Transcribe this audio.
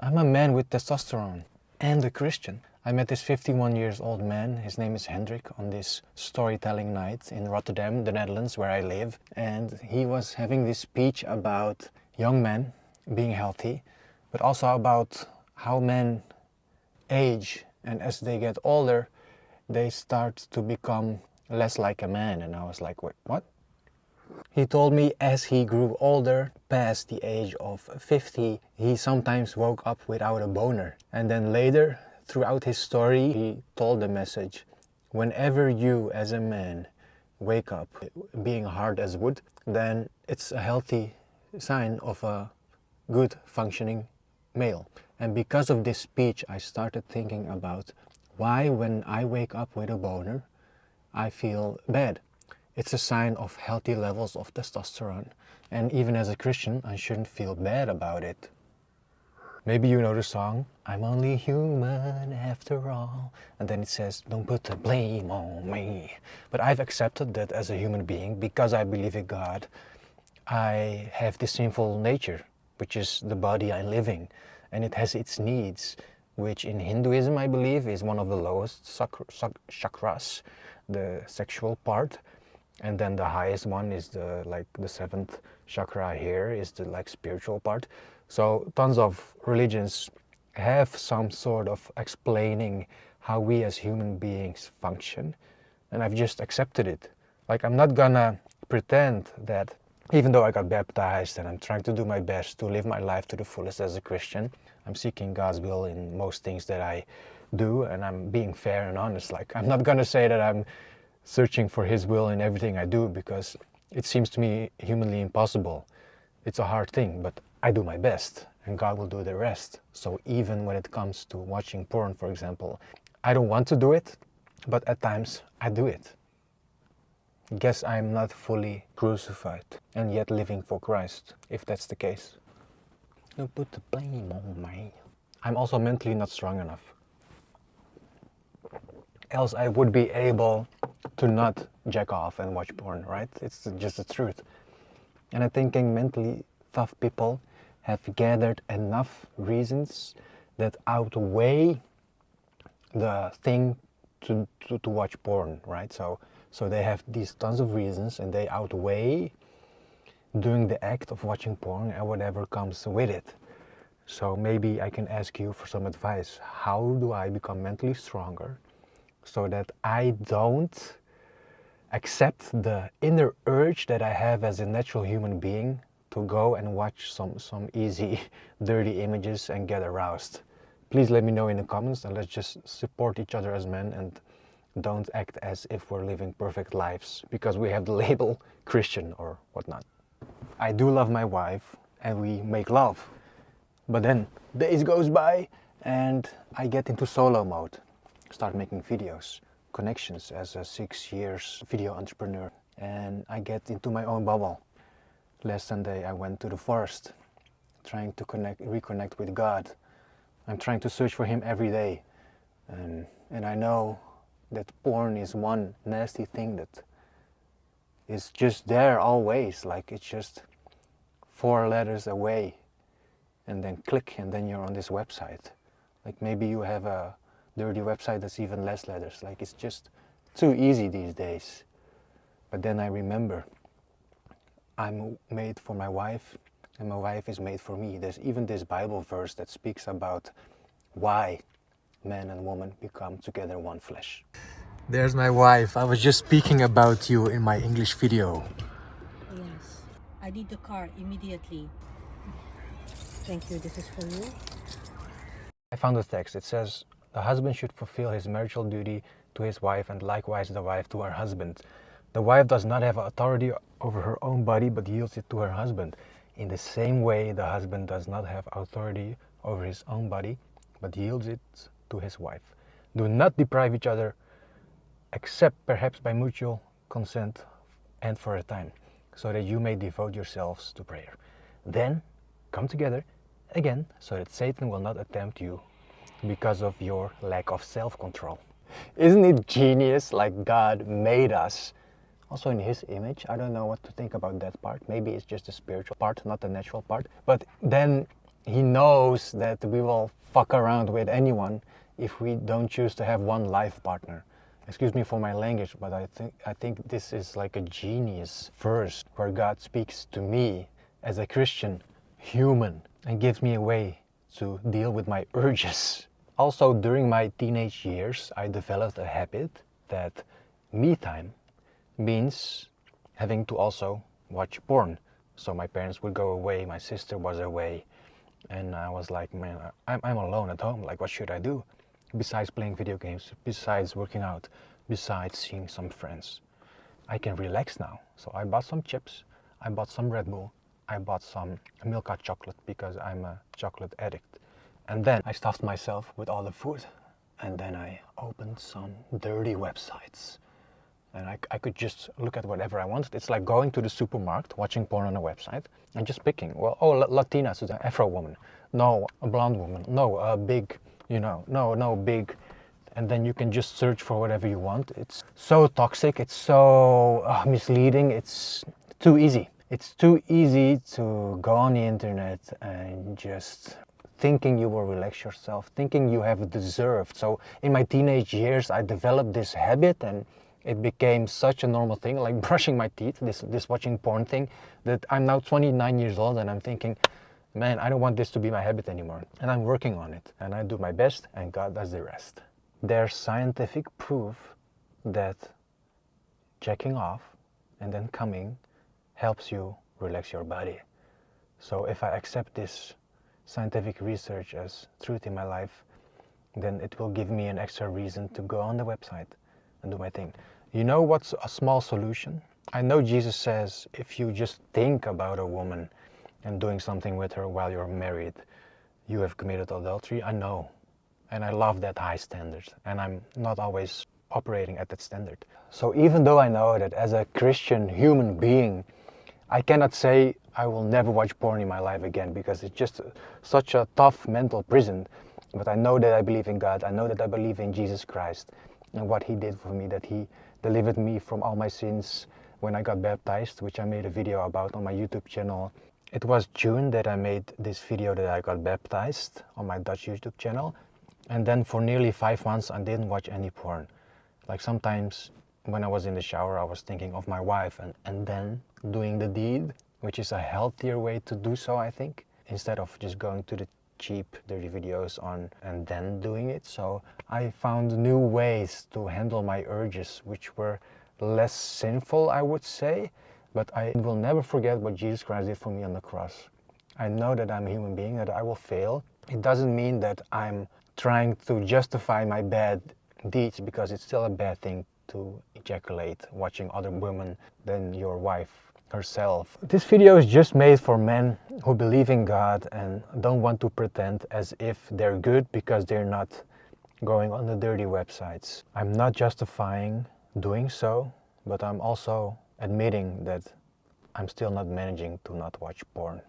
I'm a man with testosterone and a Christian. I met this 51 years old man, his name is Hendrik, on this storytelling night in Rotterdam, the Netherlands, where I live. And he was having this speech about young men being healthy, but also about how men age, and as they get older, they start to become less like a man. And I was like, wait, what? He told me as he grew older, past the age of 50, he sometimes woke up without a boner. And then later, throughout his story, he told the message, whenever you as a man wake up being hard as wood, then it's a healthy sign of a good functioning male. And because of this speech, I started thinking about why when I wake up with a boner, I feel bad. It's a sign of healthy levels of testosterone. And even as a Christian, I shouldn't feel bad about it. Maybe you know the song, I'm only human after all. And then it says, don't put the blame on me. But I've accepted that as a human being, because I believe in God, I have this sinful nature, which is the body I live in. And it has its needs, which in Hinduism, I believe, is one of the lowest chakras, the sexual part. And then the highest one is the seventh chakra here, is the spiritual part. So tons of religions have some sort of explaining how we as human beings function. And I've just accepted it. I'm not gonna pretend that even though I got baptized and I'm trying to do my best to live my life to the fullest as a Christian, I'm seeking God's will in most things that I do, and I'm being fair and honest. I'm not gonna say that I'm searching for His will in everything I do, because it seems to me humanly impossible. It's a hard thing, but I do my best and God will do the rest. So even when it comes to watching porn, for example, I don't want to do it, but at times I do it. Guess I'm not fully crucified and yet living for Christ, if that's the case. Don't put the blame on me. I'm also mentally not strong enough. Else I would be able to not jack off and watch porn, right? It's just the truth. And I'm thinking mentally tough people have gathered enough reasons that outweigh the thing to watch porn, right? So they have these tons of reasons and they outweigh doing the act of watching porn and whatever comes with it. So maybe I can ask you for some advice. How do I become mentally stronger so that I don't accept the inner urge that I have as a natural human being to go and watch some easy, dirty images and get aroused? Please let me know in the comments, and let's just support each other as men and don't act as if we're living perfect lives because we have the label Christian or whatnot. I do love my wife and we make love, but then days goes by and I get into solo mode, start making videos, connections as a 6 years video entrepreneur, and I get into my own bubble. Last Sunday I went to the forest trying to reconnect with God. I'm trying to search for Him every day, and I know that porn is one nasty thing that is just there always. It's just 4 letters away and then click and then you're on this website. Maybe you have a dirty website that's even less letters. It's just too easy these days. But then I remember I'm made for my wife and my wife is made for me. There's even this Bible verse that speaks about why man and woman become together one flesh. There's my wife. I was just speaking about you in my English video. Yes, I need the car immediately. Thank you, this is for you. I found the text. It says, the husband should fulfill his marital duty to his wife and likewise the wife to her husband. The wife does not have authority over her own body but yields it to her husband. In the same way, the husband does not have authority over his own body but yields it to his wife. Do not deprive each other except perhaps by mutual consent and for a time, so that you may devote yourselves to prayer. Then come together again so that Satan will not tempt you because of your lack of self-control. Isn't it genius? God made us also in His image. I don't know what to think about that part. Maybe it's just the spiritual part, not the natural part. But then He knows that we will fuck around with anyone if we don't choose to have one life partner. Excuse me for my language, but I think this is like a genius verse where God speaks to me as a Christian human and gives me a way to deal with my urges. Also, during my teenage years, I developed a habit that me time means having to also watch porn. So my parents would go away, my sister was away, and I was like, man, I'm alone at home. Like, what should I do? Besides playing video games, besides working out, besides seeing some friends. I can relax now. So I bought some chips, I bought some Red Bull, I bought some Milka chocolate because I'm a chocolate addict. And then I stuffed myself with all the food. And then I opened some dirty websites. And I could just look at whatever I wanted. It's like going to the supermarket, watching porn on a website, and just picking, well, oh, Latina, so the Afro woman. No, a blonde woman. No, a big, no, big. And then you can just search for whatever you want. It's so toxic, it's so misleading, it's too easy. It's too easy to go on the internet and just thinking you will relax yourself, thinking you have deserved. So in my teenage years, I developed this habit and it became such a normal thing, like brushing my teeth, this watching porn thing, that I'm now 29 years old and I'm thinking, man, I don't want this to be my habit anymore. And I'm working on it. And I do my best and God does the rest. There's scientific proof that checking off and then coming helps you relax your body. So if I accept this scientific research as truth in my life, then it will give me an extra reason to go on the website and do my thing. You know what's a small solution? I know Jesus says if you just think about a woman and doing something with her while you're married, you have committed adultery. I know. And I love that high standard. And I'm not always operating at that standard. So even though I know that as a Christian human being, I cannot say I will never watch porn in my life again because it's just such a tough mental prison. But I know that I believe in God. I know that I believe in Jesus Christ and what He did for me, that He delivered me from all my sins when I got baptized, which I made a video about on my YouTube channel. It was June that I made this video that I got baptized on my Dutch YouTube channel. And then for nearly 5 months I didn't watch any porn. Like sometimes when I was in the shower I was thinking of my wife and then doing the deed, which is a healthier way to do so, I think, instead of just going to the cheap dirty videos on and then doing it. So I found new ways to handle my urges, which were less sinful, I would say, but I will never forget what Jesus Christ did for me on the cross. I know that I'm a human being, that I will fail. It doesn't mean that I'm trying to justify my bad deeds, because it's still a bad thing to ejaculate watching other women than your wife herself. This video is just made for men who believe in God and don't want to pretend as if they're good because they're not going on the dirty websites. I'm not justifying doing so, but I'm also admitting that I'm still not managing to not watch porn.